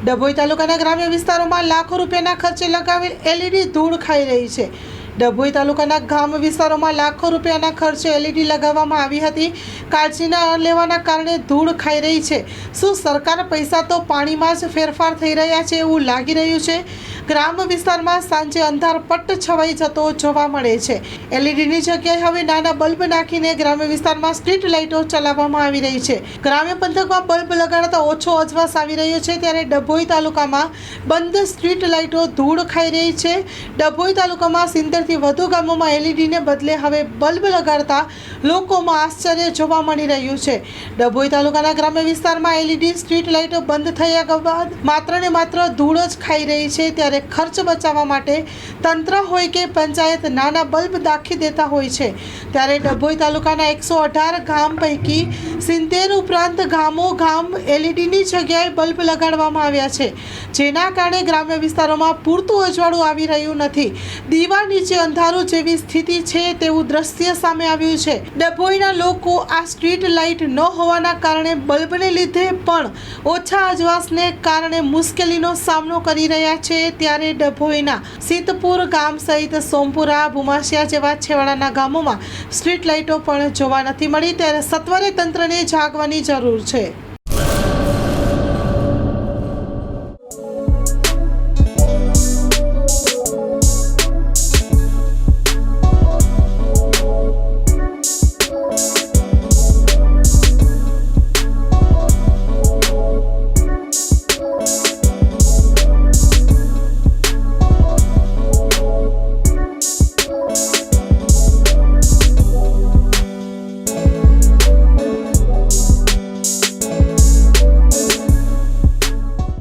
ડભોઈ તાલુકાના ગ્રામ્ય વિસ્તારોમાં લાખો રૂપિયાના ખર્ચે લગાવેલ એલઈડી ધૂળ ખાઈ રહી છે। ડભોઈ તાલુકાના ગામ વિસ્તારોમાં લાખો રૂપિયાના ખર્ચે એલઈડી લગાવવામાં આવી હતી। કાળજી ન લેવાના કારણે ધૂળ ખાઈ રહી છે। શું સરકાર પૈસા તો પાણીમાં જ ફેરફાર થઈ રહ્યા છે એવું લાગી રહ્યું છે। ગ્રામ વિસ્તારમાં સાંજે અંધારપટ છવાઈ જતો જોવા મળે છે। એલઈડીની જગ્યાએ હવે નાના બલ્બ નાખીને ગ્રામ્ય વિસ્તારમાં સ્ટ્રીટ લાઇટો ચલાવવામાં આવી રહી છે। ગ્રામ્ય પંથકમાં બલ્બ લગાડતા ઓછો અજવાસ આવી રહ્યો છે, ત્યારે ડભોઈ તાલુકામાં બંધ સ્ટ્રીટ લાઇટો ધૂળ ખાઈ રહી છે। ડભોઈ તાલુકામાં 70થી વધુ ગામોમાં એલઈડીને બદલે હવે બલ્બ લગાડતા લોકોમાં આશ્ચર્ય જોવા મળી રહ્યું છે। ડભોઈ તાલુકાના ગ્રામ્ય વિસ્તારમાં એલઈડી સ્ટ્રીટ લાઇટો બંધ થયા બાદ માત્ર ને માત્ર ધૂળ જ ખાઈ રહી છે, ત્યારે ખર્ચ બચાવવા માટે તંત્ર હોય કે પંચાયત નાના બલ્બ દાખી દેતા હોય છે। ત્યારે ડભોઈ તાલુકાના 118 ગામ પૈકી 70 ઉપરાંત ગામ એલઈડીની જગ્યાએ બલ્બ લગાડવામાં આવ્યા છે, જેના કારણે ગ્રામ્ય વિસ્તારોમાં પૂરતું અજવાળું આવી રહ્યું નથી। દીવા નીચે અંધારું જેવી સ્થિતિ છે તેવું દ્રશ્ય સામે આવ્યું છે। ડભોઈના લોકો આ સ્ટ્રીટ લાઇટ ન હોવાના કારણે બલ્બને લીધે પણ ઓછા અજવાસને કારણે મુશ્કેલીનો સામનો કરી રહ્યા છે। ત્યારે ડભોઈના સીતપુર ગામ સહિત સોમપુરા, ભૂમાશિયા જેવા છેવાડાના ગામોમાં સ્ટ્રીટ લાઇટો પણ જોવા નથી મળી, ત્યારે સત્વરે તંત્રને જાગવાની જરૂર છે।